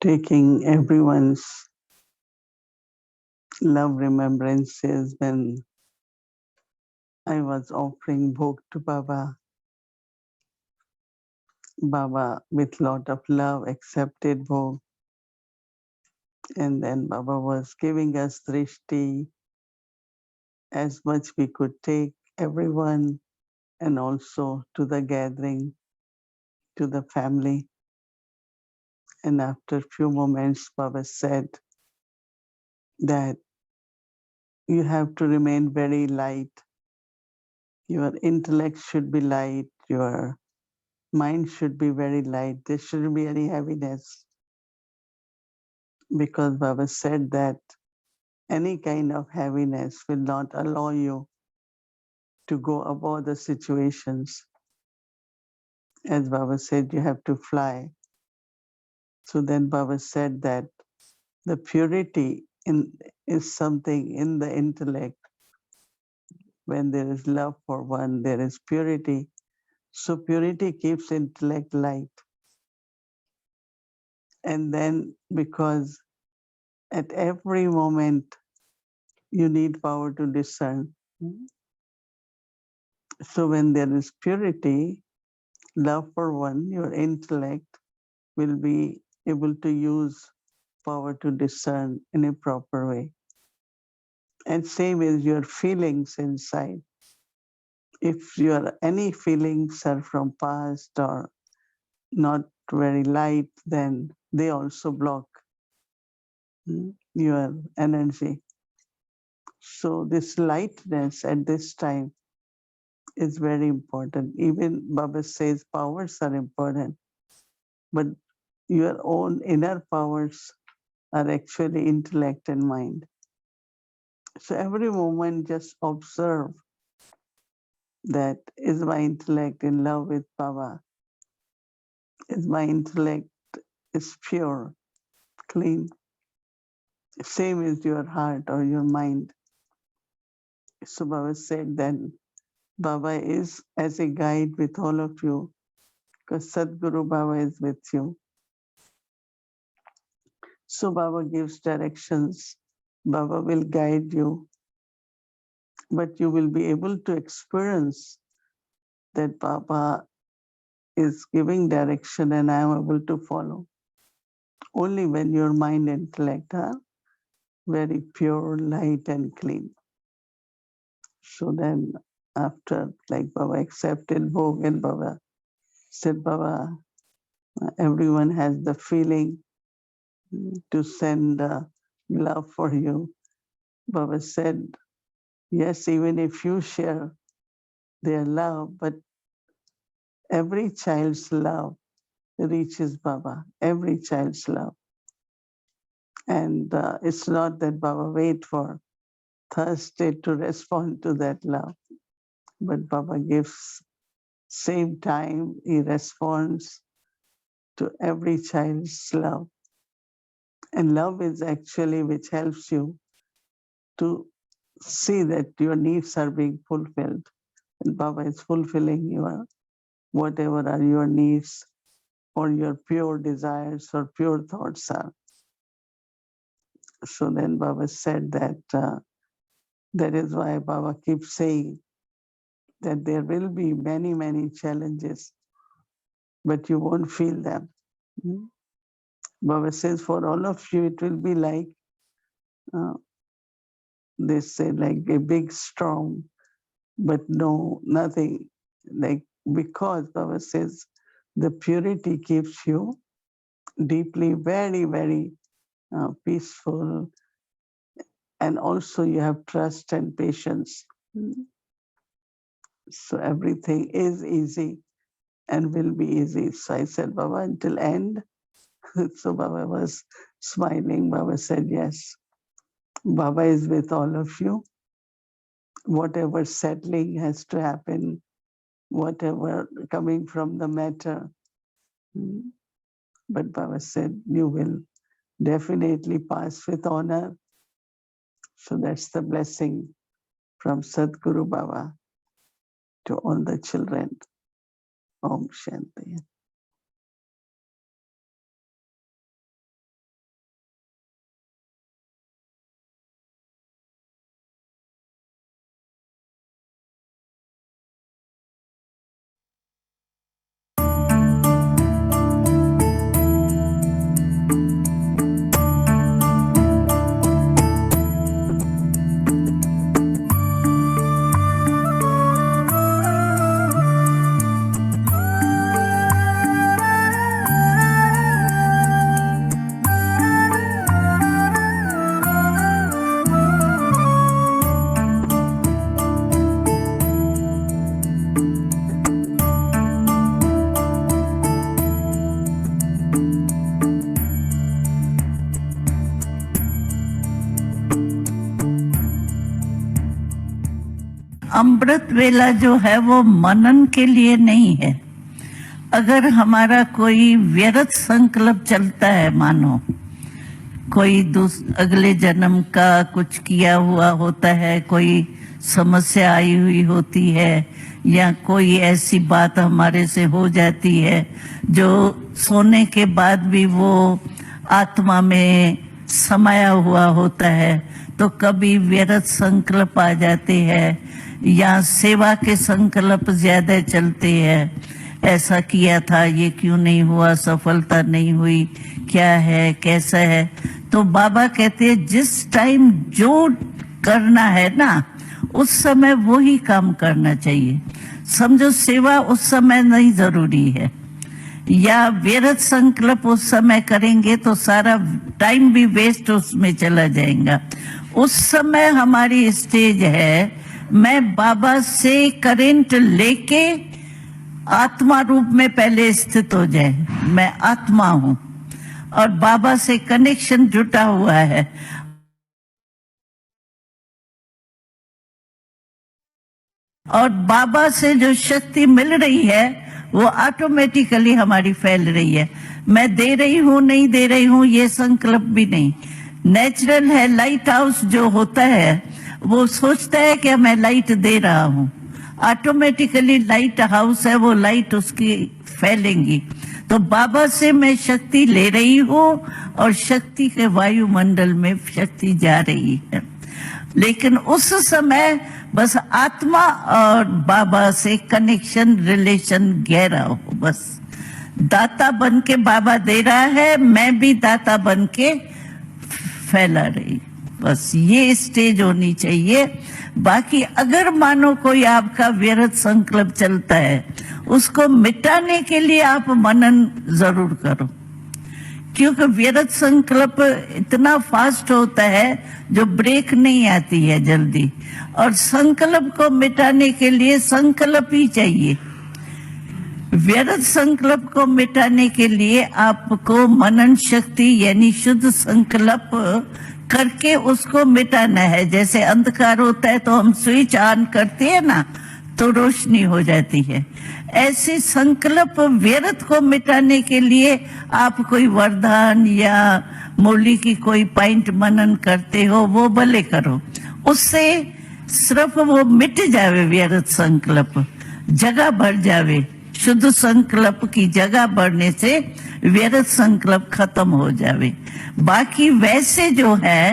taking everyone's love remembrances when I was offering bhog to Baba. Baba, with lot of love, accepted bhog. And then Baba was giving us drishti as much we could take, everyone, and also to the gathering, to the family. And after a few moments, Baba said that you have to remain very light. Your intellect should be light. Your mind should be very light. There shouldn't be any heaviness. Because Baba said that any kind of heaviness will not allow you to go above the situations. As Baba said, you have to fly. So then Baba said that the purity is something in the intellect. When there is love for one, there is purity. So purity keeps intellect light. And then because at every moment you need power to discern. So when there is purity, love for one, your intellect will be able to use power to discern in a proper way. And same is your feelings inside. If any feelings are from past or not very light, then they also block your energy. So this lightness at this time is very important. Even Baba says powers are important, but your own inner powers are actually intellect and mind. So every moment just observe that, is my intellect in love with Baba? Is my intellect is pure, clean? Same is your heart or your mind. So Baba said that Baba is as a guide with all of you, because Sadguru Baba is with you. So Baba gives directions. Baba will guide you, but you will be able to experience that Baba is giving direction and I am able to follow. Only when your mind and intellect are very pure, light and clean. So then after, like Baba accepted Bhog and Baba said, Baba, everyone has the feeling to send love for you. Baba said, yes, even if you share their love, but every child's love reaches Baba, every child's love. And it's not that Baba wait for Thursday to respond to that love, but Baba gives same time, he responds to every child's love. And love is actually which helps you to see that your needs are being fulfilled. And Baba is fulfilling your whatever are your needs or your pure desires or pure thoughts are. So then Baba said that that is why Baba keeps saying that there will be many, many challenges, but you won't feel them. Baba says for all of you, it will be like, they say, like a big storm, but no, nothing. Like, because Baba says the purity keeps you deeply, very, very peaceful. And also you have trust and patience. So everything is easy and will be easy. So I said, Baba, until end. So Baba was smiling. Baba said, yes, Baba is with all of you. Whatever settling has to happen, whatever coming from the matter. But Baba said, you will definitely pass with honor. So that's the blessing from Sadguru Baba to all the children. Om Shanti. अमृत वेला जो है वो मनन के लिए नहीं है। अगर हमारा कोई व्यर्थ संकल्प चलता है, मानो कोई अगले जन्म का कुछ किया हुआ होता है, कोई समस्या आई हुई होती है, या कोई ऐसी बात हमारे से हो जाती है जो सोने के बाद भी वो आत्मा में समाया हुआ होता है, तो कभी व्यर्थ संकल्प आ जाते हैं या सेवा के संकल्प ज्यादा चलते हैं। ऐसा किया था, ये क्यों नहीं हुआ, सफलता नहीं हुई, क्या है, कैसा है। तो बाबा कहते हैं जिस टाइम जो करना है ना, उस समय वो ही काम करना चाहिए। समझो सेवा उस समय नहीं जरूरी है, या व्यर्थ संकल्प उस समय करेंगे तो सारा टाइम भी वेस्ट उसमें चला जाएगा। उस समय हमारी स्टेज है, मैं बाबा से करंट लेके आत्मा रूप में पहले स्थित हो जाए। मैं आत्मा हूं और बाबा से कनेक्शन जुटा हुआ है, और बाबा से जो शक्ति मिल रही है वो ऑटोमेटिकली हमारी फैल रही है। मैं दे रही हूं, नहीं दे रही हूं, ये संकल्प भी नहीं। नेचुरल है। लाइट हाउस जो होता है वो सोचता है कि मैं लाइट दे रहा हूं, ऑटोमेटिकली लाइट हाउस है, वो लाइट उसकी फैलेंगी। तो बाबा से मैं शक्ति ले रही हूं और शक्ति के वायुमंडल में शक्ति जा रही है। लेकिन उस समय बस आत्मा और बाबा से कनेक्शन, रिलेशन गहरा हो। बस दाता बन के बाबा दे रहा है, मैं भी दाता बन के फैला रही। बस ये स्टेज होनी चाहिए। बाकी अगर मानो कोई आपका व्यर्थ संकल्प चलता है, उसको मिटाने के लिए आप मनन जरूर करो, क्योंकि व्यर्थ संकल्प इतना फास्ट होता है जो ब्रेक नहीं आती है जल्दी। और संकल्प को मिटाने के लिए संकल्प ही चाहिए। व्यर्थ संकल्प को मिटाने के लिए आपको मनन शक्ति यानी शुद्ध संकल्प करके उसको मिटाना है। जैसे अंधकार होता है तो हम स्विच ऑन करते हैं ना, तो रोशनी हो जाती है। ऐसे संकल्प व्यर्थ को मिटाने के लिए आप कोई वरदान या मुरली की कोई पॉइंट मनन करते हो, वो भले करो, उससे सिर्फ वो मिट जावे व्यर्थ संकल्प, जगह भर जावे। शुद्ध संकल्प की जगह बढ़ने से व्यर्थ संकल्प खत्म हो जावे। बाकी वैसे जो है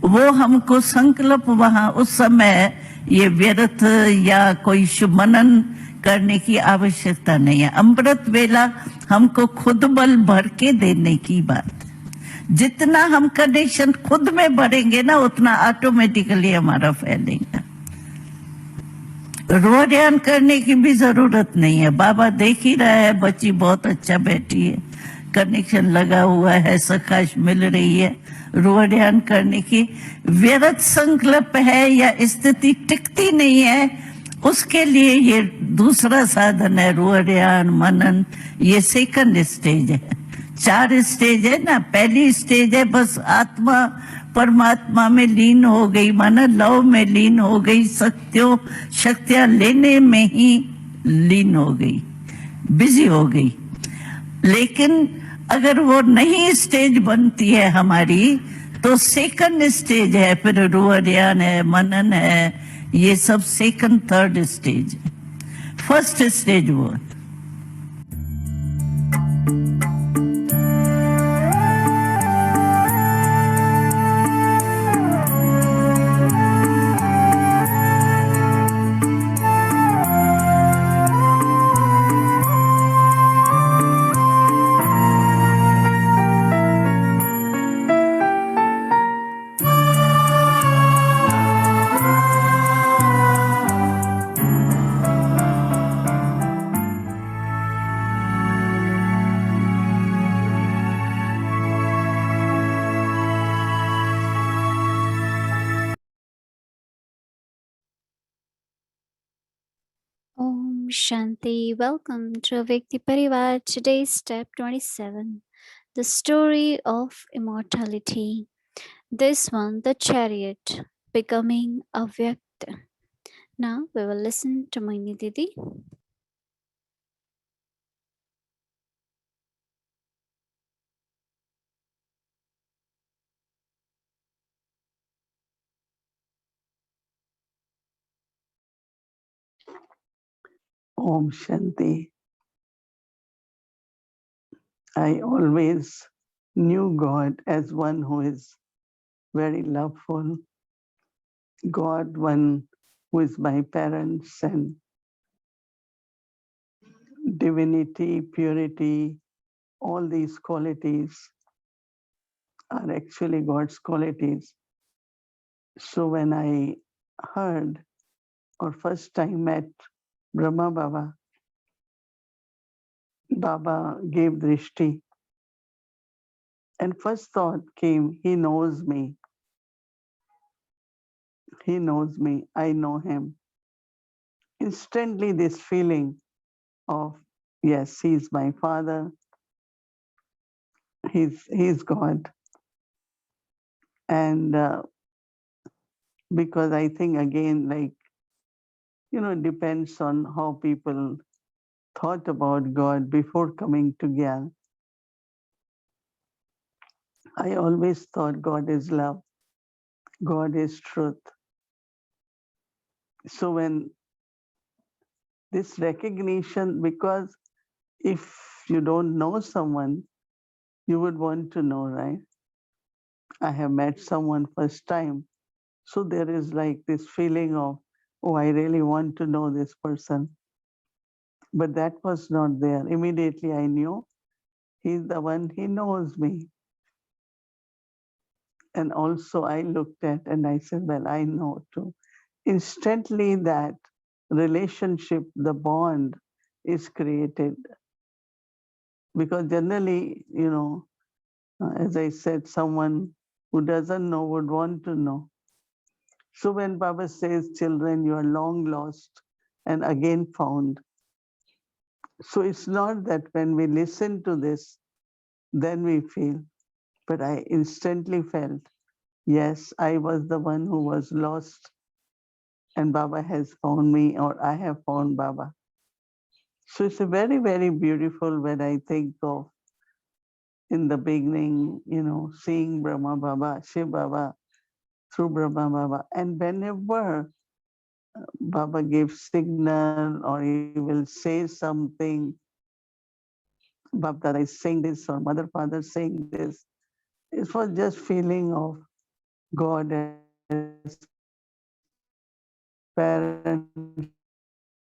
वो हमको संकल्प वहां उस समय ये व्यर्थ या कोई शुभ मनन करने की आवश्यकता नहीं है। अमृत वेला हमको खुद बल भर के देने की बात। जितना हम कनेक्शन खुद में भरेंगे ना, उतना ऑटोमेटिकली हमारा फैलेगा। रोजान करने की भी जरूरत नहीं है। बाबा देख ही रहा है, बच्ची बहुत अच्छा बैठी है, कनेक्शन लगा हुआ है, सकाश मिल रही है। रोजान करने की व्यर्थ संकल्प है या स्थिति टिकती नहीं है, उसके लिए ये दूसरा साधन है, रोजान मनन। ये सेकंड स्टेज है। 4 स्टेज है ना। पहली स्टेज है बस आत्मा परमात्मा में लीन हो गई, माना लव में लीन हो गई, शक्तियां लेने में ही लीन हो गई, बिजी हो गई। लेकिन अगर वो नहीं स्टेज बनती है हमारी, तो सेकंड स्टेज है, फिर रुआन है, मनन है, ये सब सेकंड थर्ड स्टेज है। फर्स्ट स्टेज वो है। Om Shanti. Welcome to Avyakt Parivar. Today's step 27, the story of immortality. This one, the chariot, becoming Avyakt. Now we will listen to Mohini Didi. Om Shanti. I always knew God as one who is very loveful, God, one who is my parents, and divinity, purity, all these qualities are actually God's qualities. So when I heard or first time met Brahma Baba, Baba gave drishti, and first thought came, he knows me. He knows me. I know him. Instantly, this feeling of, yes, he's my father. He's God. And because I think, again, like, it depends on how people thought about God before coming to Gyan. I always thought God is love, God is truth. So when this recognition, because if you don't know someone, you would want to know, right? I have met someone first time. So there is like this feeling of, oh, I really want to know this person. But that was not there. Immediately I knew he's the one, he knows me. And also I looked at and I said, well, I know too. Instantly that relationship, the bond is created. Because generally, as I said, someone who doesn't know would want to know. So when Baba says, children, you are long lost and again found. So it's not that when we listen to this, then we feel, but I instantly felt, yes, I was the one who was lost and Baba has found me, or I have found Baba. So it's a very, very beautiful when I think of in the beginning, seeing Brahma Baba, Shiv Baba through Brahma Baba. And whenever Baba gives signal or he will say something, Bab Dada is saying this or Mother Father saying this, it was just feeling of God as parents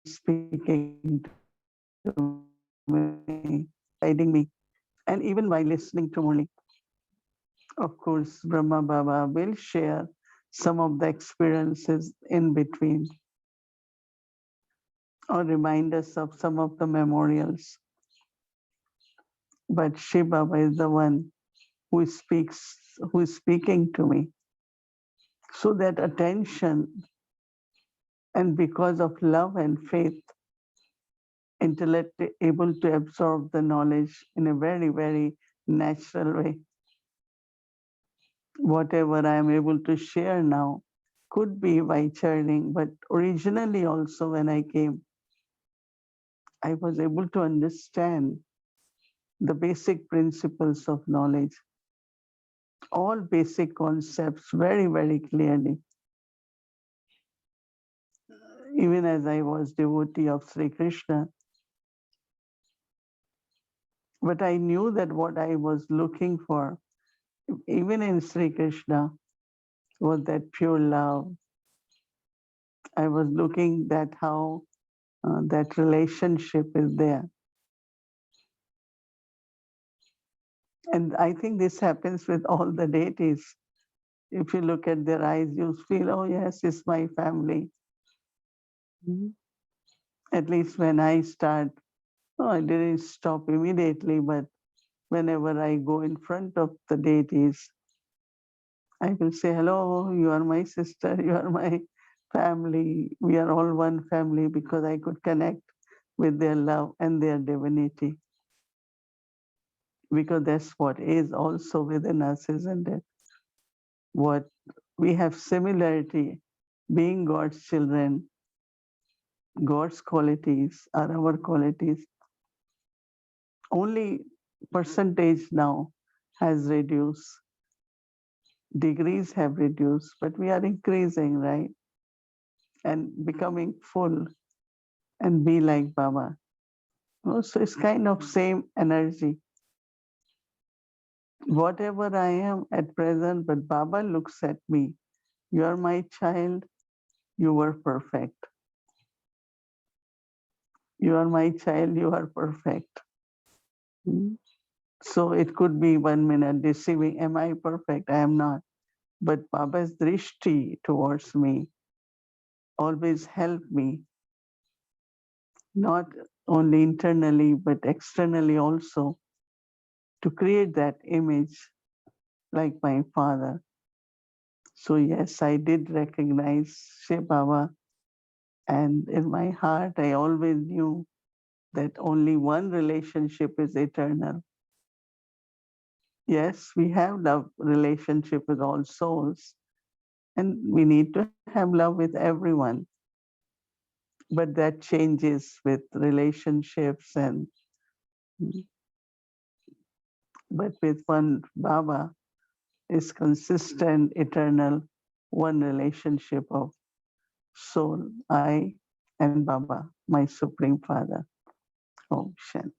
speaking to me, guiding me. And even while listening to Murli, of course, Brahma Baba will share some of the experiences in between or remind us of some of the memorials. But Shiv Baba is the one who speaks, who is speaking to me. So that attention, and because of love and faith, intellect able to absorb the knowledge in a very, very natural way. Whatever I am able to share now could be by churning, but originally also when I came, I was able to understand the basic principles of knowledge, all basic concepts very, very clearly. Even as I was devotee of Sri Krishna, but I knew that what I was looking for, even in Sri Krishna, was that pure love. I was looking at how that relationship is there. And I think this happens with all the deities. If you look at their eyes, you feel, oh yes, it's my family. At least when I start, I didn't stop immediately, but whenever I go in front of the deities, I will say, hello, you are my sister, you are my family. We are all one family, because I could connect with their love and their divinity. Because that's what is also within us, isn't it? What we have similarity, being God's children, God's qualities are our qualities. Only percentage now has reduced. Degrees have reduced, but we are increasing, right? And becoming full and be like Baba. So it's kind of same energy. Whatever I am at present, but Baba looks at me. You are my child. You were perfect. You are my child. You are perfect. Hmm? So it could be 1 minute deceiving. Am I perfect? I am not. But Baba's drishti towards me always help me, not only internally, but externally also, to create that image like my father. So yes, I did recognize Shiv Baba, and in my heart, I always knew that only one relationship is eternal. Yes, we have love relationship with all souls, and we need to have love with everyone. But that changes with relationships and but with one Baba is consistent, eternal, one relationship of soul, I and Baba, my Supreme Father. Om Shanti.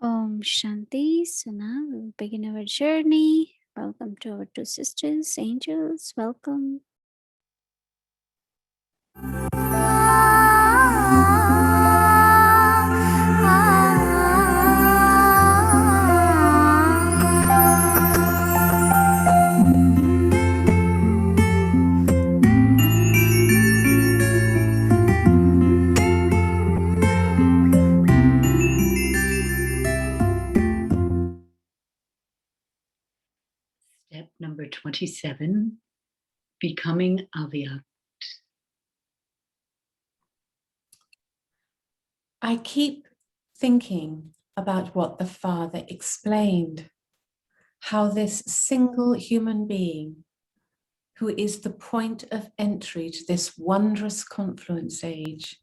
Om Shanti. So now we'll begin our journey. Welcome to our two sisters, angels. Welcome. Step number 27, becoming Avyakt. I keep thinking about what the Father explained, how this single human being, who is the point of entry to this wondrous confluence age,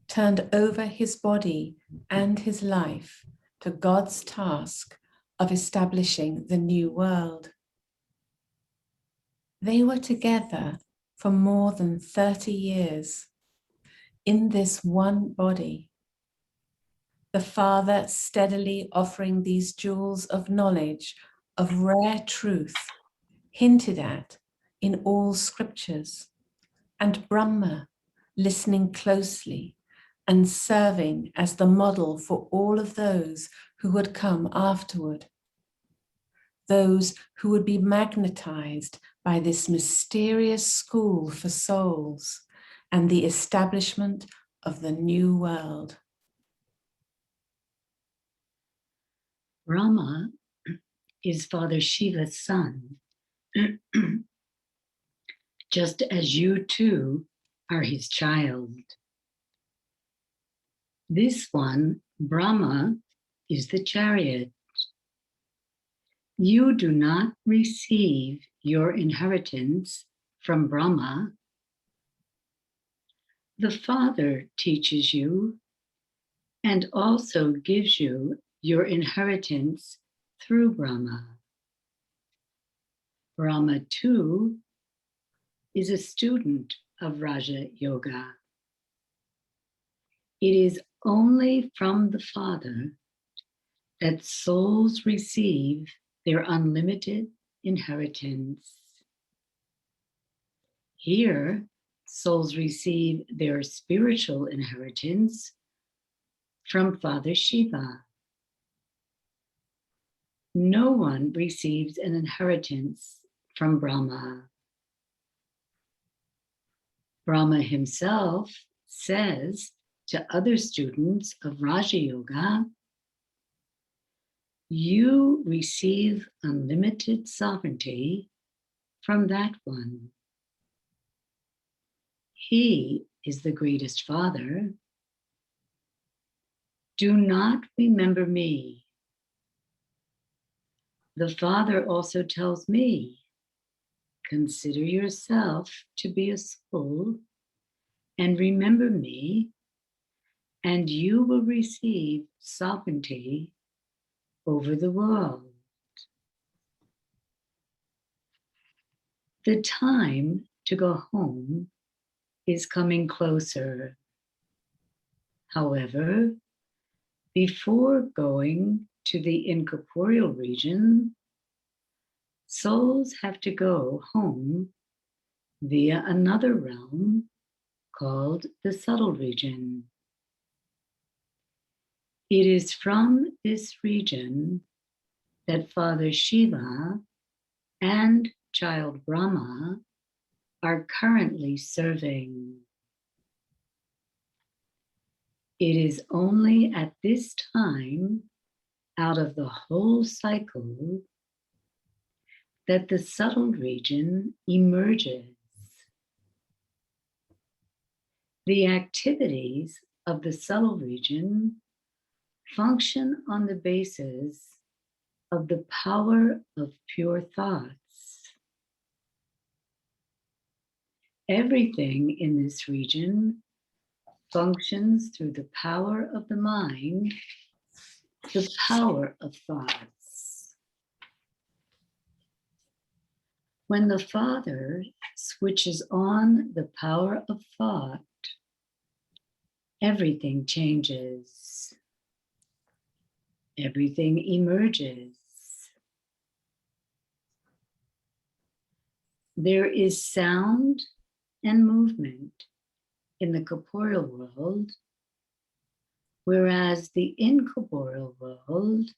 turned over his body and his life to God's task of establishing the new world. They were together for more than 30 years in this one body. The Father steadily offering these jewels of knowledge, of rare truth, hinted at in all scriptures, and Brahma listening closely and serving as the model for all of those who would come afterward, those who would be magnetized by this mysterious school for souls and the establishment of the new world. Brahma is Father Shiva's son, just as you too are his child. This one, Brahma, is the chariot. You do not receive your inheritance from Brahma. The Father teaches you and also gives you your inheritance through Brahma. Brahma too is a student of Raja Yoga. It is only from the Father that souls receive their unlimited inheritance. Here, souls receive their spiritual inheritance from Father Shiva. No one receives an inheritance from Brahma. Brahma himself says to other students of Raja Yoga, you receive unlimited sovereignty from that one. He is the greatest Father. Do not remember me. The Father also tells me, consider yourself to be a soul and remember me, and you will receive sovereignty over the world. The time to go home is coming closer. However, before going to the incorporeal region, souls have to go home via another realm called the subtle region. It is from this region that Father Shiva and Child Brahma are currently serving. It is only at this time, out of the whole cycle, that the subtle region emerges. The activities of the subtle region function on the basis of the power of pure thoughts. Everything in this region functions through the power of the mind, the power of thoughts. When the Father switches on the power of thought, everything changes. Everything emerges. There is sound and movement in the corporeal world, whereas the incorporeal world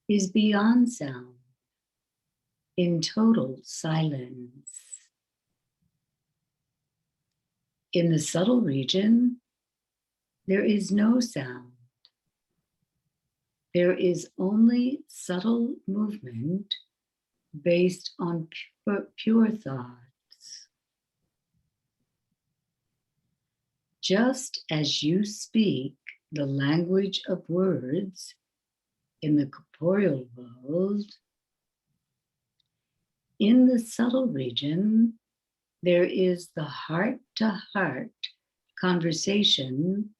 is beyond sound, in total silence. In the subtle region, there is no sound. There is only subtle movement based on pure thoughts. Just as you speak the language of words in the corporeal world, in the subtle region, there is the heart-to-heart conversation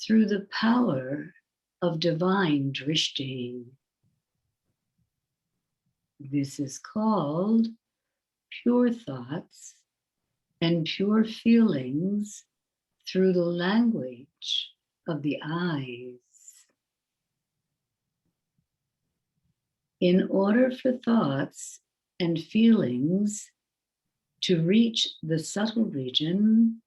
through the power of divine drishti. This is called pure thoughts and pure feelings through the language of the eyes. In order for thoughts and feelings to reach the subtle region,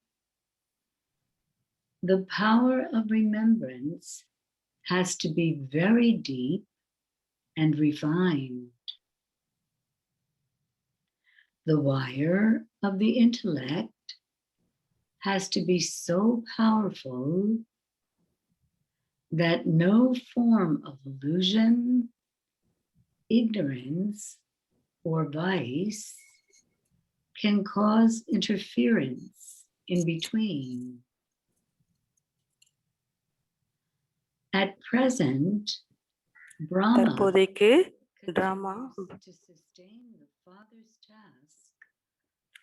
the power of remembrance has to be very deep and refined. The wire of the intellect has to be so powerful that no form of illusion, ignorance, or vice can cause interference in between. At present, Brahma தற்போதைக்கு drama continues to sustain the Father's task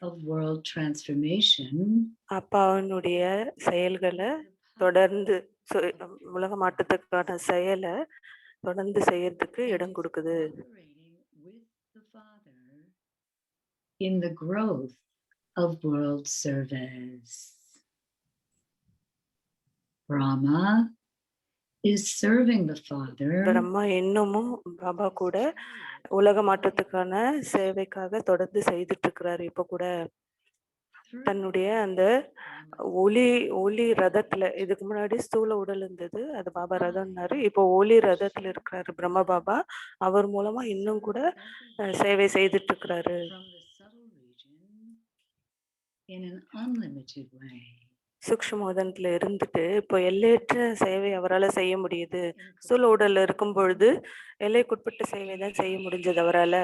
of world transformation. அப்பாவினுடைய செயல்களை தொடர்ந்து உலக மாற்றத்துக்கான செயலை தொடர்ந்து செய்யறதுக்கு இடம் கொடுக்குது. With the Father in the growth of world service. Brahma is serving the Father. Brahma இன்னமும் பாபா கூட உலக மாற்றத்துக்கான சேவைக்காக தொடர்ந்து செய்துட்டு இருக்கிறாரு. இப்ப கூட தன்னுடைய அந்த ஒளி ரதத்துல, இதுக்கு முன்னாடி ஸ்தூல உடல் இருந்தது, அது பாபா ரதம்னாரு. இப்போ ஒளி ரதத்துல இருக்கிறாரு பிரம்ம பாபா. அவர் மூலமா இன்னும் கூட சேவை செய்துட்டு இருக்கிறாரு. In an unlimited way. சூக்ஷ்ம உதனத்துல இருந்துட்டு இப்போ எல்லையற்ற சேவை அவரால் செய்ய முடியுது. ஸ்தூல உடல்ல இருக்கும் பொழுது எல்லைக்குட்பட்ட சேவை தான் செய்ய முடிஞ்சது அவரால.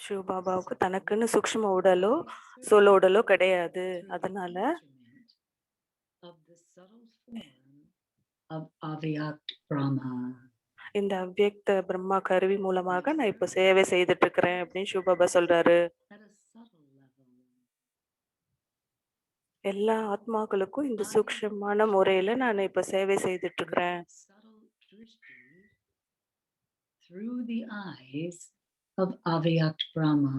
சிவபாபாவுக்கு தனக்குன்னு சூக்ஷ்ம உடலோ ஸ்தூல உடலோ கிடையாது. அதனால இந்த அவ்யக்த பிரம்மா கருவி மூலமாக நான் இப்ப சேவை செய்துட்டு இருக்கிறேன் அப்படின்னு சிவபாபா சொல்றாரு. எல்லா ஆத்மாக்களுக்கும் இந்த சூக்ஷ்மமான முறையில நான் இப்ப சேவை செய்துட்டு இருக்கிறேன். Through the eyes of Avyakt Brahma.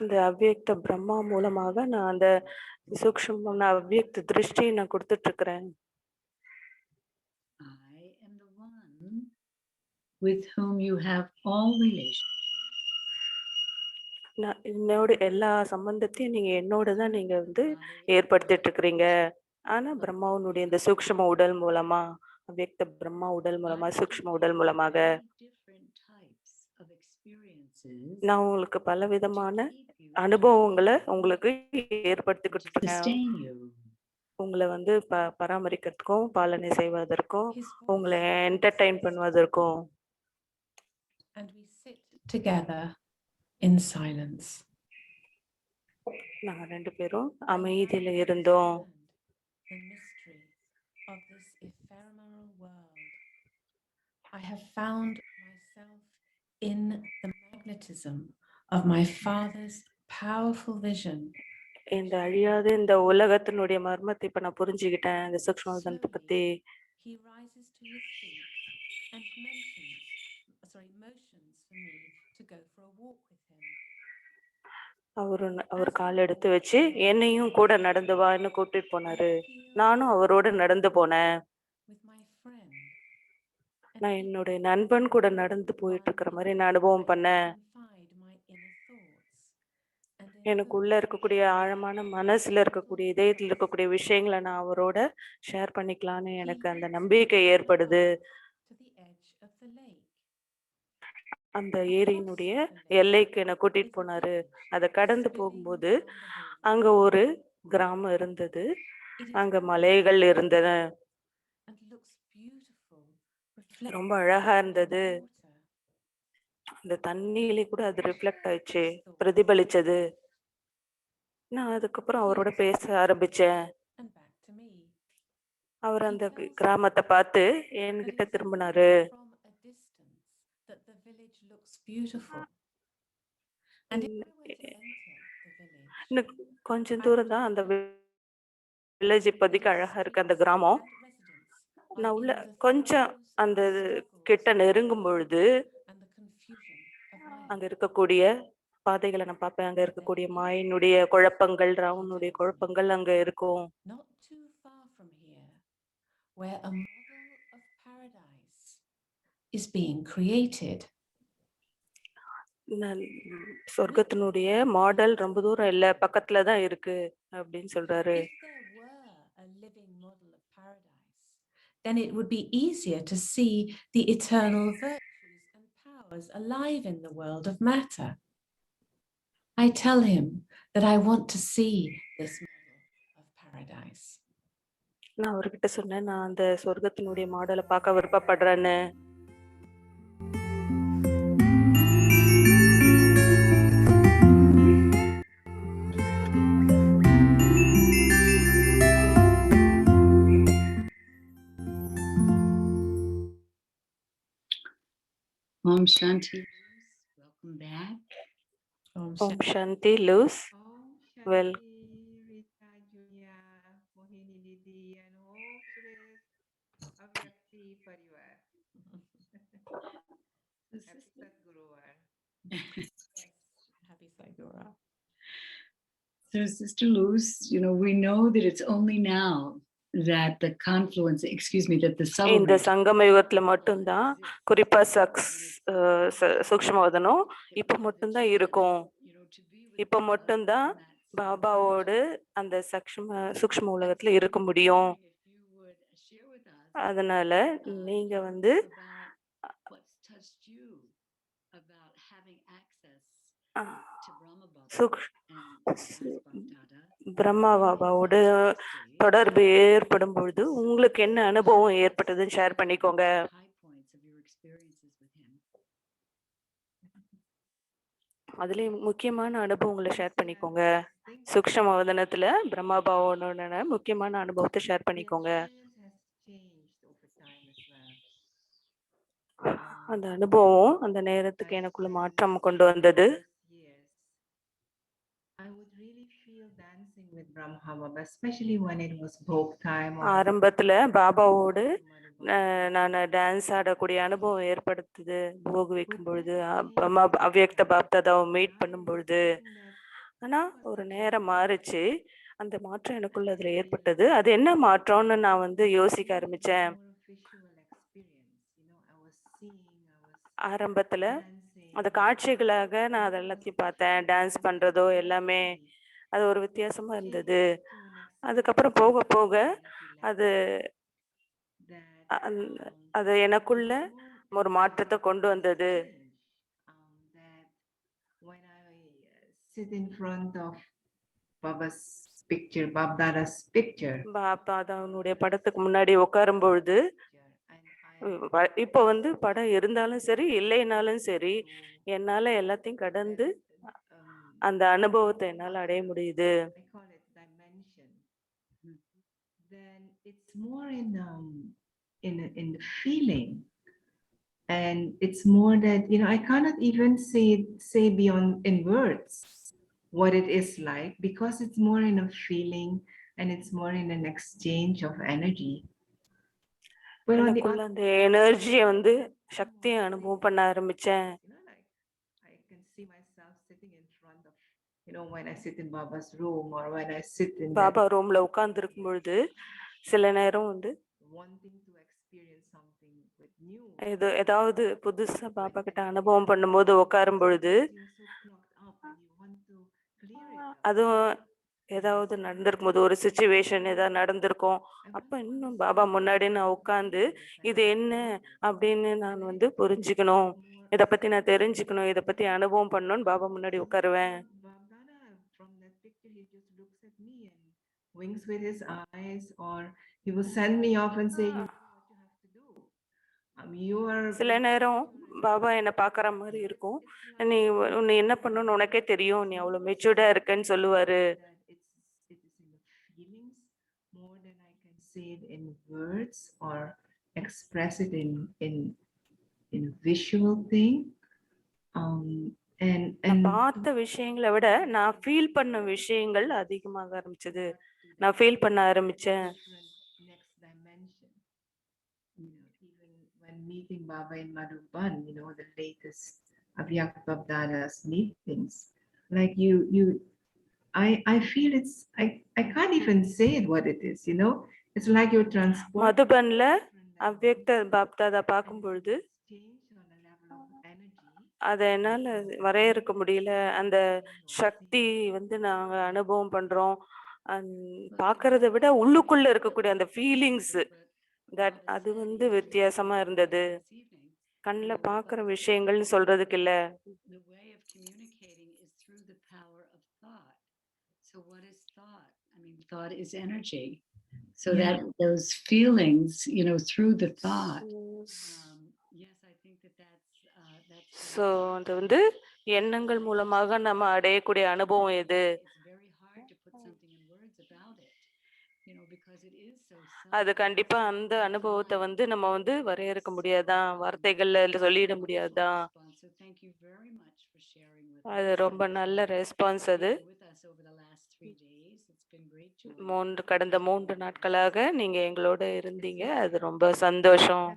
இந்த அவ்யக்த பிரம்மா மூலமாக நான் அந்த சூக்ஷ்மமான அவ்யக்த திருஷ்டியை நான் கொடுத்துட்டு இருக்கிறேன். I am the one with whom you have all relationships. நான் என்னோட எல்லா சம்பந்தத்தையும் நீங்க என்னோட தான் நீங்க வந்து ஏற்படுத்திட்டு இருக்கிறீங்க. ஆனா பிரம்மாவுடைய இந்த சூக்ஷ்ம உடல் மூலமா, அவ்யக்த பிரம்மா உடல் மூலமா, சூக்ஷ்ம உடல் மூலமாக நான் உங்களுக்கு பல விதமான அனுபவங்களை உங்களுக்கு ஏற்படுத்தி கொடுத்துருக்கேன். உங்களை வந்து பராமரிக்கிறதுக்கும் பாலனை செய்வதற்கும் உங்களை entertain பண்ணுவதற்கும். And we sit together in silence. நாங்க ரெண்டு பேரும் அமைதியில இருந்தோம். The mystery of this ephemeral world. I have found myself in the magnetism of my father's powerful vision. இந்த அழியாத இந்த உலகத்தினுடைய மர்மத்தை இப்ப நான் புரிஞ்சுக்கிட்டேன். இந்த சூக்ஷ்மத்தை பத்தி. He rises to his feet and motions for me to go for a walk with him. அவர் கால் எடுத்து வச்சு என்னையும் கூட நடந்து வான்னு கூட்டிட்டு போனாரு. நானும் அவரோட நடந்து போனேன். நான் என்னுடைய நண்பன் கூட நடந்து போயிட்டு இருக்கிற மாதிரி நான் அனுபவம் பண்ணேன். எனக்குள்ள இருக்கக்கூடிய ஆழமான மனசுல இருக்கக்கூடிய இதயத்துல இருக்கக்கூடிய விஷயங்களை நான் அவரோட ஷேர் பண்ணிக்கலான்னு எனக்கு அந்த நம்பிக்கை ஏற்படுது. அந்த ஏரியினுடைய எல்லைக்கு என்னை கூட்டிட்டு போனாரு. அதை கடந்து போகும்போது அங்க ஒரு கிராமம் இருந்தது. அங்க மலைகள் இருந்தன. ரொம்ப அழகா இருந்தது. அந்த தண்ணியிலே கூட அது ரிஃப்ளெக்ட் ஆயிடுச்சு, பிரதிபலிச்சது. நான் அதுக்கப்புறம் அவரோட பேச ஆரம்பிச்சேன். அவர் அந்த கிராமத்தை பார்த்து என்கிட்ட திரும்பினாரு. கொஞ்சம் தூரம் தான் அந்த வில்லேஜ் இப்போதைக்கு அழகா இருக்கு அந்த கிராமம். நான் உள்ள கொஞ்சம் அந்த கிட்ட நெருங்கும் பொழுது அங்க இருக்கக்கூடிய பாதைகளை நான் பார்ப்பேன். அங்க இருக்கக்கூடிய மாயினுடைய குழப்பங்கள், ராவனுடைய குழப்பங்கள் அங்க இருக்கும். Where a model of paradise is being created. சொர்க்கத்தினுடைய மாடல் ரொம்ப தூரம் இல்ல, பக்கத்துல தான் இருக்கு அப்படின்னு சொல்றாரு. If there were a living model of paradise, then it would be easier to see the eternal virtues and powers alive in the world of matter. I tell him that I want to see this model of paradise. நான் அவர்கிட்ட சொன்னேன், நான் அந்த சொர்க்கத்தினுடைய மாடலை பார்க்க விருப்பப்படுறேன்னு. Om Shanti, welcome back. Om Shanti, Luz. Well, Rita, Julia, Mohini, Didi, and whole Avyakti Parivar. Happy Sadguruvar. Happy Sadguruvar. So, Sister Luz, we know that it's only now that the confluence, that the subtle இந்த சங்கம யுகத்துல மட்டும்தான், குறிப்பா சூக்ஷ்மவதனம் இப்ப மட்டும்தான் இருக்கும். இப்ப மட்டும்தான் பாபாவோடு அந்த சூக்ஷ்ம உலகத்துல இருக்க முடியும். அதனால நீங்க வந்து பிரம்மா பாபாவோட தொடர்பு ஏற்படும் பொழுது உங்களுக்கு என்ன அனுபவம் ஏற்பட்டதுன்னு ஷேர் பண்ணிக்கோங்க. அதுலயும் முக்கியமான அனுபவங்களை ஷேர் பண்ணிக்கோங்க. சூக்ஷ்ம வதனத்துல பிரம்மா பாபாவோட முக்கியமான அனுபவத்தை ஷேர் பண்ணிக்கோங்க. அந்த அனுபவம் அந்த நேரத்துக்கு எனக்குள்ள மாற்றம் கொண்டு வந்தது. ஆரம்பத்துல பாபாவோடு நான் டான்ஸ் ஆடக்கூடிய அனுபவம் ஏற்படுத்துது. போகு வைக்கும் பொழுது அவ்யக்த பாப்தாதாவை மீட் பண்ணும் பொழுது. ஆனா ஒரு நேரம் மாறுச்சு. அந்த மாற்றம் எனக்குள்ள அதுல ஏற்பட்டது. அது என்ன மாற்றம்னு நான் யோசிக்க ஆரம்பிச்சேன். ஆரம்பத்துல அந்த காட்சிகளாக நான் அது எல்லாத்தையும் பார்த்தேன். டான்ஸ் பண்றதோ எல்லாமே அது ஒரு வித்தியாசமா இருந்தது. அதுக்கப்புறம் போக போக அது அது எனக்குள்ள ஒரு மாற்றத்தை கொண்டு வந்தது. பாப்தாதாவுடைய படத்துக்கு முன்னாடி உட்காரும் பொழுது இப்ப படம் இருந்தாலும் சரி இல்லைனாலும் சரி என்னால எல்லாத்தையும் கடந்து அந்த அனுபவத்தை என்னால அடைய முடியுது. Then it's more in the feeling, and it's more that I cannot even say beyond in words what it is like, because it's more in a feeling and it's more in an exchange of energy. எனக்குள்ள அந்த எனர்ஜியை சக்தியை அனுபவம் பண்ண ஆரம்பிச்சேன். I can see myself sitting in front of when I sit in Baba's room, or when I sit in Baba ரூம்ல உட்கார்ந்து இருக்கும் பொழுது சில நேரம் wanting to experience something with new, ஏதாவது புதுசா பாபா கிட்ட அனுபவம் பண்ணும்போது உட்காரும் பொழுது அதுவும் ஏதாவது நடந்திருக்கும் போது ஒரு சிச்சுவேஷன் ஏதாவது நடந்திருக்கும். அப்ப இன்னும் பாபா முன்னாடி நான் உட்கார்ந்து இது என்ன அப்படின்னு நான் புரிஞ்சுக்கணும், இத பத்தி நான் தெரிஞ்சுக்கணும், இத பத்தி அனுபவம் பண்ணணும்னு பாபா முன்னாடி உட்காருவேன். from that picture he just looks at me and winks with his eyes, or he will send me off and say, you know what you have to do. சில நேரம் பாபா என்ன பாக்குற மாதிரி இருக்கும். நீ உன்னை என்ன பண்ணணும்னு உனக்கே தெரியும், நீ அவ்வளவு மெச்சூர்டா இருக்கன்னு சொல்லுவாரு. It is in the feelings more than I can say it in words or express it in a visual thing. நான் பார்த்த விஷயங்களை விட நான் ஃபீல் பண்ண விஷயங்கள் அதிகமாக ஆரம்பிச்சது. நான் ஃபீல் பண்ண ஆரம்பிச்சேன். Next dimension. Even when meeting Baba in Madhuban, the latest Avyakt Babdada's meetings, like I feel I can't even say it what it is, it's like you're transported. மதுபன்ல அவ்யக்த பாப்தாதா பார்க்கும் பொழுது அதை என்னால வரையறுக்க முடியல. அந்த சக்தி நாங்க அனுபவம் பண்றோம். பாக்குறதை விட உள்ளுக்குள்ள இருக்கக்கூடிய அந்த ஃபீலிங்ஸ் அது வித்தியாசமா இருந்தது. கண்ணுல பாக்குற விஷயங்கள்னு சொல்றதுக்கு இல்ல. The way of communicating is through the power of thought. So what is thought? I mean, thought is energy. So that those feelings, through the thought. Yes, I think that's so அது எண்ணங்கள் மூலமாக நம்ம அடையக்கூடிய அனுபவம் எது? It's very hard to put something in words about it. Because it is so அது கண்டிப்பா அந்த அனுபவத்தை நம்ம வரையறுக்க முடியாதான், வார்த்தைகள்ல சொல்லிட முடியாதான். So thank you very much for sharing with us. அது ரொம்ப நல்ல ரெஸ்பான்ஸ். அது கடந்த 3 நாட்களாக நீங்க எங்களோட இருந்தீங்க. அது ரொம்ப சந்தோஷம்.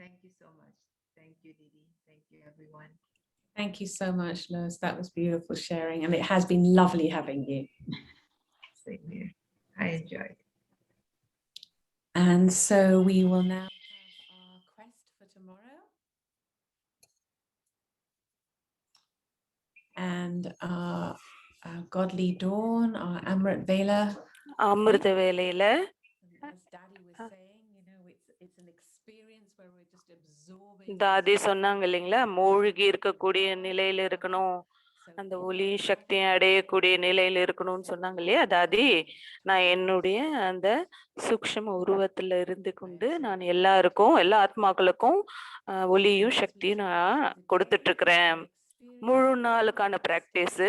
Thank you so much. Thank you, Didi. Thank you, everyone. Thank you so much, Lois. That was beautiful sharing, and it has been lovely having you. Same here. I enjoyed. And so we will now have our quest for tomorrow. And our godly dawn, our Amrit Vela. Amrita Velayila. As Daddy was saying, it's an experience where we're just தாதி சொன்னாங்க இல்லைங்களா, மூழ்கி இருக்கக்கூடிய நிலையில இருக்கணும், அந்த ஒளி சக்தியை அடையக்கூடிய நிலையில இருக்கணும்னு சொன்னாங்க இல்லையா தாதி. நான் என்னுடைய அந்த சூக்ஷ்ம உருவத்துல இருந்து கொண்டு நான் எல்லாருக்கும், எல்லா ஆத்மாக்களுக்கும் ஒளியும் சக்தியும் நான் கொடுத்துட்டு இருக்கிறேன். முழு நாளுக்கான பிராக்டிஸ்.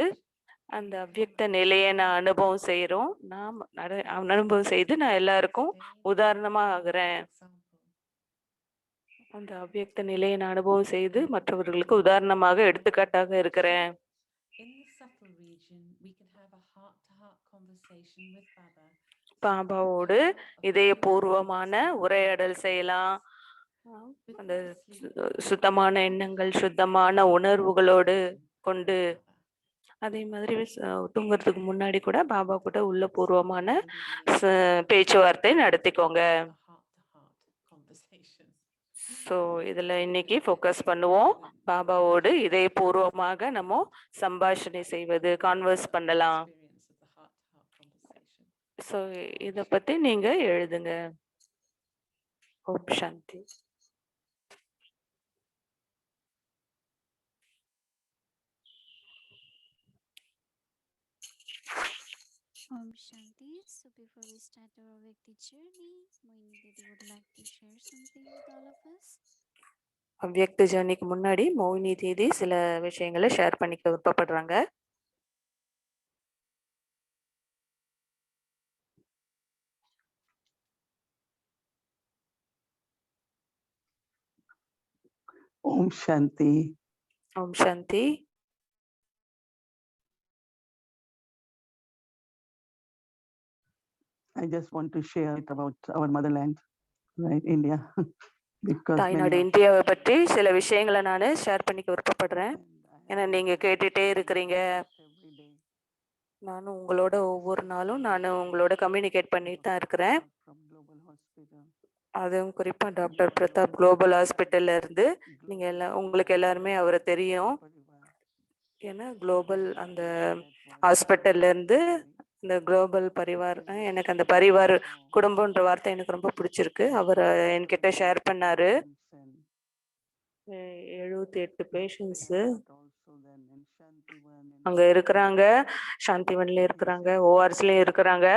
அந்த அவ்யக்த நிலையை நான் அனுபவம் செய்யறோம். நான் அனுபவம் செய்து நான் எல்லாருக்கும் உதாரணமா ஆகுறேன். அந்த அவ்யக்த நிலையை நான் அனுபவம் செய்து மற்றவர்களுக்கு உதாரணமாக எடுத்துக்காட்டாக இருக்கிறேன். பாபாவோடு இதயபூர்வமான உரையாடல் செய்யலாம். அந்த சுத்தமான எண்ணங்கள், சுத்தமான உணர்வுகளோடு கொண்டு, அதே மாதிரி தூங்குறதுக்கு முன்னாடி கூட பாபா கூட உள்ள பூர்வமான பேச்சுவார்த்தை நடத்திக்கோங்க. ஸோ இதுல இன்னைக்கு ஃபோக்கஸ் பண்ணுவோம். பாபாவோடு இதயபூர்வமாக நம்ம சம்பாஷணை செய்வது, கான்வர்ஸ் பண்ணலாம். ஸோ இத பத்தி நீங்க எழுதுங்க. ஓம் சாந்தி. Om Shanti. So before we start our Avyakti journey, Mohini Didi would like to share something with all of us. அவ்யக்த ஜர்னிக்கு முன்னாடி மோகினி தீதி சில விஷயங்களை ஷேர் பண்ணிக்க விருப்பப்படுறாங்க. Om Shanti. Om Shanti. I just want to share it about our motherland, right, India. Because தாய்நாடு இந்தியாவை பற்றி சில விஷயங்களை நான் ஷேர் பண்ணிக்க விருப்பப்படுறேன். ஏன்னா நீங்க கேட்டுட்டே இருக்கிறீங்க. நானும் உங்களோட ஒவ்வொரு நாளும் நான் உங்களோட கம்யூனிகேட் பண்ணிட்டு தான் இருக்கிறேன். அதுவும் குறிப்பா டாக்டர் பிரதாப் குளோபல் ஹாஸ்பிட்டல்ல இருந்து நீங்க உங்களுக்கு எல்லாருமே அவரை தெரியும். ஏன்னா குளோபல் அந்த ஹாஸ்பிட்டல்ல இருந்து இந்த குளோபல் பரிவார், எனக்கு அந்த பரிவார் குடும்பம்ன்ற வார்த்தை எனக்கு ரொம்ப பிடிச்சிருக்கு. அவர் என்கிட்ட ஷேர் பண்ணாரு. 78 பேஷண்ட்ஸ் அங்க இருக்கிறாங்க, சாந்திவன்ல இருக்கிறாங்க, ஓஆர்ஸ்லயும் இருக்கிறாங்க.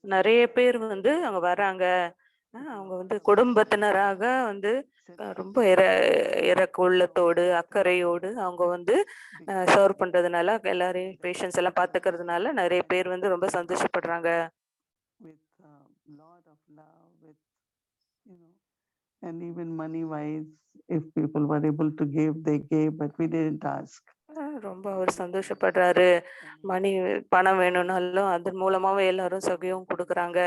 நிறைய பேர் அங்க வராங்க. அவங்க குடும்பத்தினராக ரொம்ப இறக்க உள்ளத்தோடு அக்கறையோடு அவங்க சர்வ் பண்றதுனால, எல்லாரையும் பேஷண்ட்ஸ் எல்லாம் பாத்துக்கிறதுனால நிறைய பேர் ரொம்ப சந்தோஷப்படுறாங்க. And even money wise, if people were able to give, they gave, but we didn't ask. ரொம்ப அவர் சந்தோஷப்படுறாரு. பணம் வேணும்னாலும் அதன் மூலமாவே எல்லாரும் சகையும் கொடுக்கறாங்க.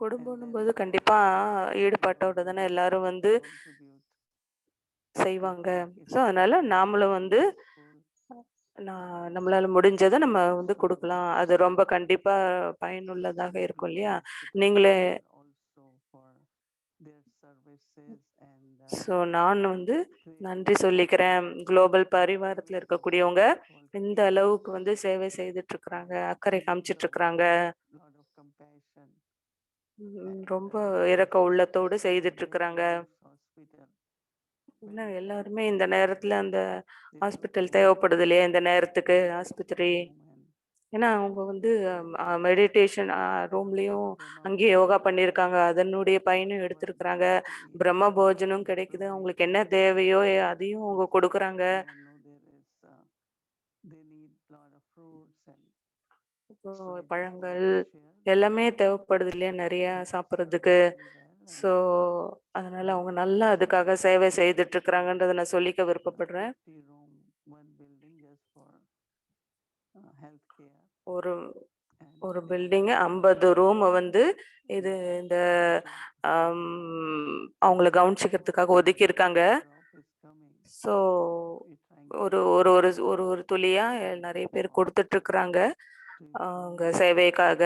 குடும்பம் போது கண்டிப்பா ஈடுபாட்டோட தானே எல்லாரும் செய்வாங்க. ஸோ அதனால நாமளும் நம்மளால முடிஞ்சதை நம்ம கொடுக்கலாம். அது ரொம்ப கண்டிப்பா பயனுள்ளதாக இருக்கும் இல்லையா? நீங்களே ஸோ நான் நன்றி சொல்லிக்கிறேன். குளோபல் பரிவாரத்துல இருக்கக்கூடியவங்க இந்த அளவுக்கு சேவை செய்துட்டு இருக்கிறாங்க, அக்கறை காமிச்சிட்டு இருக்கிறாங்க, ரொம்ப இரக்க உள்ளத்தோடு செய்துட்டு இருக்கிறாங்க. எல்லாருமே இந்த நேரத்துல அந்த ஹாஸ்பிட்டல் தேவைப்படுது இல்லையா? இந்த நேரத்துக்கு ஆஸ்பத்திரி. ஏன்னா அவங்க மெடிடேஷன் ரூம்லயும் அங்கேயே யோகா பண்ணியிருக்காங்க, அதனுடைய பயனும் எடுத்திருக்கிறாங்க. பிரம்ம போஜனம் கிடைக்குது, அவங்களுக்கு என்ன தேவையோ அதையும் அவங்க கொடுக்குறாங்க. பழங்கள் எல்லாமே தேவைப்படுது இல்லையா நிறைய சாப்பிட்றதுக்கு. ஸோ அதனால அவங்க நல்லா அதுக்காக சேவை செய்துட்டு இருக்கிறாங்கன்றத நான் சொல்லிக்க விருப்பப்படுறேன். ஒரு ஒரு பில்டிங் 50 ரூம் இது இந்த அவங்களை கவனிச்சுக்கிறதுக்காக ஒதுக்கி இருக்காங்க. ஸோ ஒரு ஒரு ஒரு ஒரு ஒரு துளியா நிறைய பேர் கொடுத்துட்டு இருக்கிறாங்க அவங்க சேவைக்காக.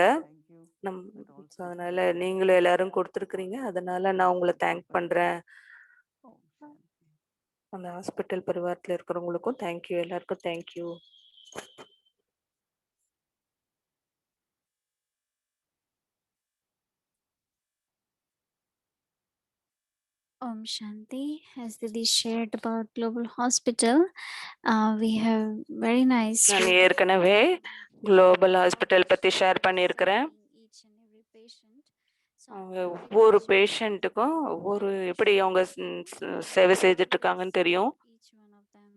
அதனால நீங்களும் எல்லாரும் கொடுத்துருக்குறீங்க, அதனால நான் உங்களை தேங்க் பண்றேன். அந்த ஹாஸ்பிட்டல் பரிவாரத்துல இருக்கிறவங்களுக்கும் தேங்க்யூ, எல்லாருக்கும் thank you. Shanti. As Didi shared about Global Hospital, we have very nice. நான் ஏற்கனவே குளோபல் ஹாஸ்பிட்டல் பற்றி ஷேர் பண்ணியிருக்கிறேன். Each and every patient. அவங்க ஒவ்வொரு பேஷண்ட்டுக்கும் ஒவ்வொரு எப்படி அவங்க சேவை செய்துட்டு இருக்காங்கன்னு தெரியும். Each one of them.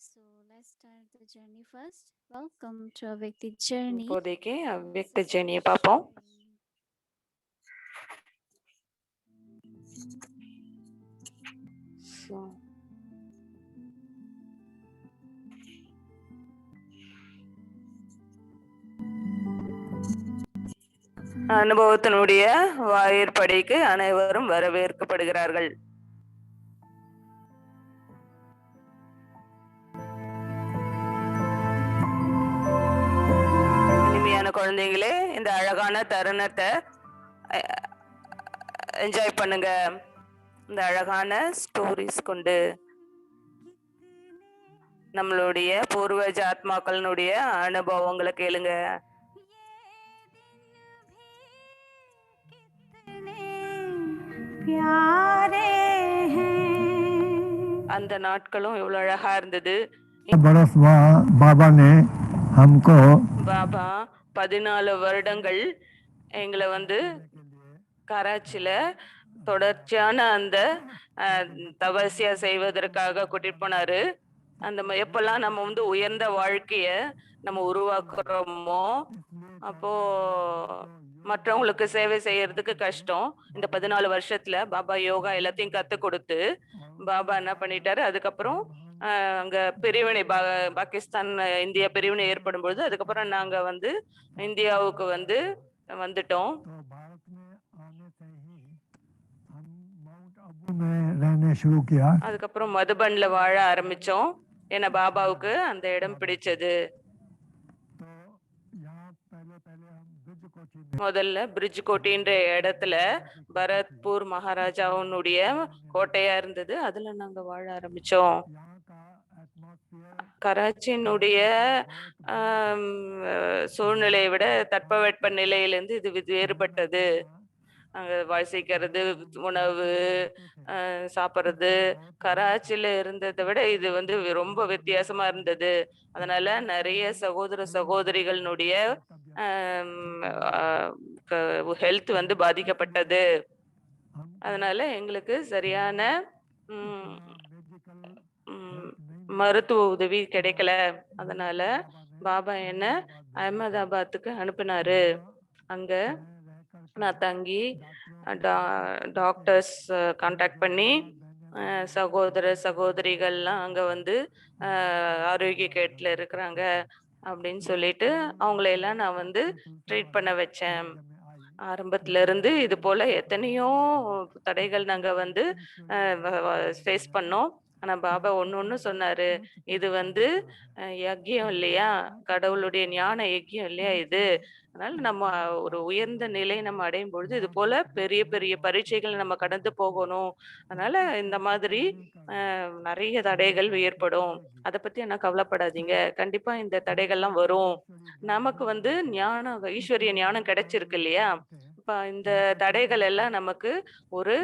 So let's start the journey first. Welcome to Avyakt journey. இப்போதைக்கு அவ்யக்த ஜேர்னியை பார்ப்போம். அனுபவத்தினுடைய வாயிற்படிக்கு அனைவரும் வரவேற்கப்படுகிறார்கள். இனிமையான குழந்தைங்களே, இந்த அழகான தருணத்தை என்ஜாய் பண்ணுங்க. இந்த அழகான ஸ்டோரிஸ் கொண்டு நம்மளுடைய பூர்வஜ ஆத்மாக்களினுடைய அனுபவங்களை கேளுங்க. அந்த நாட்களும் எவ்வளவு அழகா இருந்தது. பாபா 14 வருடங்கள் எங்களை கராச்சியில தொடர்ச்சியான அந்த தபஸ்யா செய்வதற்காக கூட்டிட்டு போனாரு. அந்த எப்பெல்லாம் நம்ம உயர்ந்த வாழ்க்கைய நம்ம உருவாக்குறோமோ அப்போ மற்றவங்களுக்கு சேவை செய்யறதுக்கு கஷ்டம். இந்த 14 வருஷத்துல பாபா யோகா எல்லாத்தையும் கத்து கொடுத்து பாபா என்ன பண்ணிட்டாரு, அதுக்கப்புறம் அங்க பிரிவினை பாகிஸ்தான் இந்தியா பிரிவினை ஏற்படும் பொழுது அதுக்கப்புறம் நாங்க இந்தியாவுக்கு வந்துட்டோம். அதுக்கப்புறம் மதுபன்ல வாழ ஆரம்பிச்சோம். ஏன்னா பாபாவுக்கு அந்த இடம் பிடிச்சது. முதல்ல பிரிட்ஜ் கோட்டின்ற இடத்துல பரத்பூர் மகாராஜாவுடைய கோட்டையா இருந்தது. அதுல நாங்க வாழ ஆரம்பிச்சோம். கராச்சியினுடைய சூழ்நிலையை விட தட்பவெட்ப நிலையிலிருந்து இது வேறுபட்டது. அங்க வாசிக்கிறது, உணவு சாப்பிட்றது கராச்சியில இருந்ததை விட இது ரொம்ப வித்தியாசமா இருந்தது. அதனால நிறைய சகோதர சகோதரிகளினுடைய ஹெல்த் பாதிக்கப்பட்டது. அதனால எங்களுக்கு சரியான மருத்துவ உதவி கிடைக்கல. அதனால பாபா என்ன அகமதாபாத்துக்கு அனுப்பினாரு. அங்க நான் தங்கி டாக்டர்ஸ் கான்டாக்ட் பண்ணி சகோதர சகோதரிகள்லாம் அங்க ஆரோக்கிய கேட்ல இருக்கிறாங்க அப்படின்னு சொல்லிட்டு அவங்களையெல்லாம் நான் ட்ரீட் பண்ண வச்சேன். ஆரம்பத்துல இருந்து இது போல எத்தனையோ தடைகள் நாங்க ஃபேஸ் பண்ணோம். ஆனா பாபா ஒண்ணு சொன்னாரு, இது யஜ்யம் இல்லையா, கடவுளுடைய ஞான யஜ்யம் இல்லையா இது. அதனால நம்ம ஒரு உயர்ந்த நிலை நம்ம அடையும் பொழுது இது போல பெரிய பெரிய பரீட்சைகள் நம்ம கடந்து போகணும். அதனால இந்த மாதிரி நிறைய தடைகள் ஏற்படும். அதை பத்தி என்ன கவலைப்படாதீங்க, கண்டிப்பா இந்த தடைகள்லாம் வரும். நமக்கு ஞானம், ஈஸ்வரிய ஞானம் கிடைச்சிருக்கு இல்லையா, இப்ப இந்த தடைகள் எல்லாம் நமக்கு ஒரு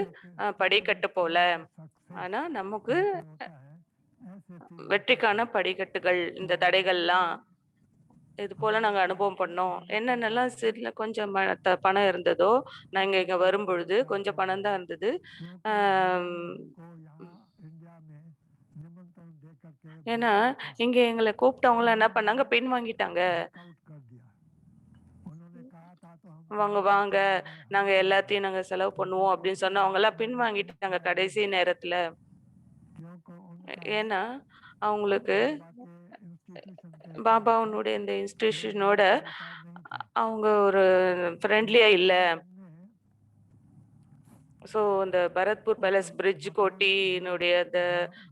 படிக்கட்டு போல. ஆனா நமக்கு வெற்றிக்கான படிக்கட்டுகள் இந்த தடைகள்லாம். இது போல நாங்க அனுபவம் பண்ணோம். என்னென்னலாம் சில கொஞ்சம் பணம் இருந்ததோ, நாங்க இங்க வரும்பொழுது கொஞ்சம் பணம் தான் இருந்தது. ஏன்னா இங்க எங்களை கூப்பிட்டவங்களாம் என்ன பண்ணாங்க, பின் வாங்கிட்டாங்க. வாங்க நாங்க எல்லாத்தையும் நாங்க செலவு பண்ணுவோம் அப்படின்னு சொன்னா அவங்க எல்லாம் பின் வாங்கிட்டாங்க கடைசி நேரத்துல. ஏன்னா அவங்களுக்கு பாபாவுடைய இந்த இன்ஸ்டிடியூஷனோட அவங்க ஒரு ஃப்ரெண்ட்லியா இல்ல. ஸோ இந்த பரத்பூர் பேலஸ் பிரிட்ஜ் கோட்டினுடைய அந்த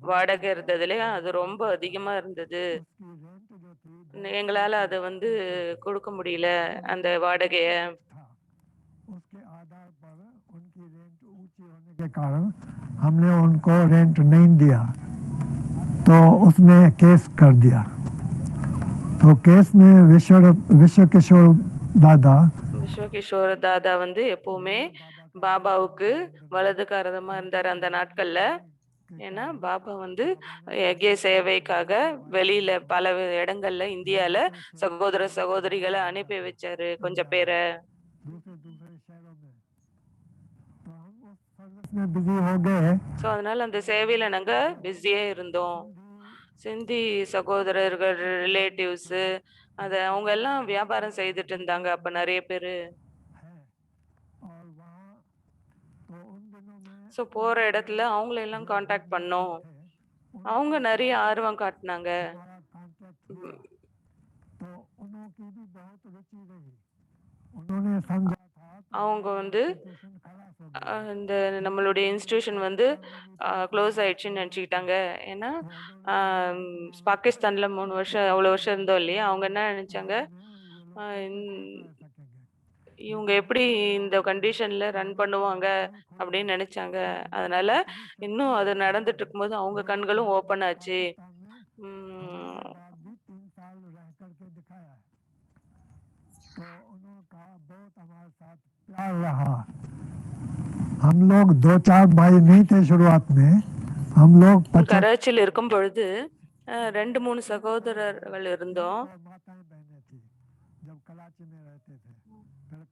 வாடகை இருந்ததுல அது ரொம்ப அதிகமா இருந்தது. எங்களால அதை கொடுக்க முடியல அந்த வாடகைய. के कारण हमने उनको रेंट नहीं दिया, तो उसने केस कर दिया। तो केस में विश्व किशोर दादा எப்பவுமே பாபாவுக்கு வலதுகாரதமா இருந்தார் அந்த நாட்கள்ல. ஏன்னா பாபா வந்து யக்ஞ சேவைக்காக வெளியில பல இடங்கள்ல இந்தியால சகோதர சகோதரிகளை அனுப்பி வச்சாரு கொஞ்சம் பேரை. ஸோ அதனால அந்த சேவையில நாங்க பிஸியா இருந்தோம். சிந்தி சகோதரர்கள் ரிலேட்டிவ்ஸ் அவங்க எல்லாம் வியாபாரம் செய்துட்டு இருந்தாங்க அப்ப நிறைய பேரு. ஸோ போற இடத்துல அவங்களெல்லாம் காண்டாக்ட் பண்ணோம். அவங்க நிறைய ஆர்வம் காட்டினாங்க. அவங்க வந்து இந்த நம்மளுடைய இன்ஸ்டிடியூஷன் வந்து க்ளோஸ் ஆயிடுச்சுன்னு நினச்சிக்கிட்டாங்க. ஏன்னா பாகிஸ்தான்ல 3 வருஷம் அவ்வளோ வருஷம் இருந்தோம் இல்லையா, அவங்க என்ன நினைச்சாங்க, இவங்க எப்படி இந்த கண்டிஷன்ல ரன் பண்ணுவாங்க அப்படின்னு நினைச்சாங்க. அதனால இன்னும் அது நடந்துட்டு இருக்கும்போது அவங்க கண்களும் ஓப்பன் ஆச்சு. हम लोग 2-4 भाई नहीं थे शुरुआत में, हम लोग கராச்சியில் இருக்கும் பொழுது 2-3 சகோதரர்கள் இருந்தோம்.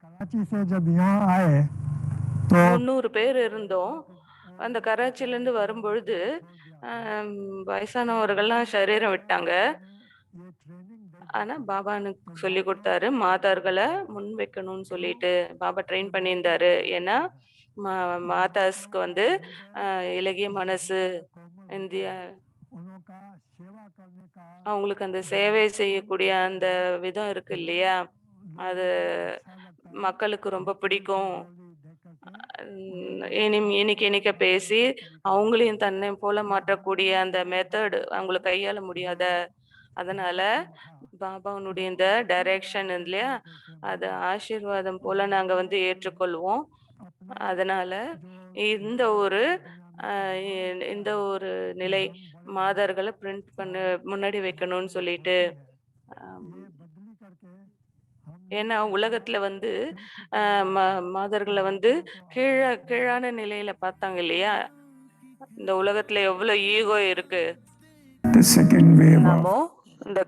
कराची से जब यहाँ आए तो 300 பேர் இருந்தோம். அந்த கராச்சில இருந்து வரும்பொழுது வயசானவர்கள்லாம் சரீரம் விட்டாங்க. ஆனா பாபா எனக்கு சொல்லி கொடுத்தாரு மாதார்களை முன் வைக்கணும்னு சொல்லிட்டு பாபா ட்ரெயின் பண்ணியிருந்தாரு. ஏன்னா மாதாஸ்க்கு வந்து இலகிய மனசு, இந்தியா அவங்களுக்கு அந்த சேவை செய்யக்கூடிய அந்த விதம் இருக்கு இல்லையா, அது மக்களுக்கு ரொம்ப பிடிக்கும். இனிக்க பேசி அவங்களையும் தன்னை போல மாற்றக்கூடிய அந்த மெத்தட் அவங்களுக்கு கையாள முடியாத. அதனால பாபாவுடைய இந்த டைரக்ஷன் இல்லையா, அது ஆசீர்வாதம் போல நாங்க வந்து ஏற்றுக்கொள்வோம். அதனால இந்த ஒரு நிலை மாதர்களை பிரிண்ட் பண்ண முன்னாடி வைக்கணும்னு சொல்லிட்டு. ஏன்னா உலகத்துல வந்து மாதர்களை வந்து கீழான நிலையில பார்த்தாங்க இல்லையா. இந்த உலகத்துல எவ்வளவு ஈகோ இருக்கு. the second wave of நாமோ இந்த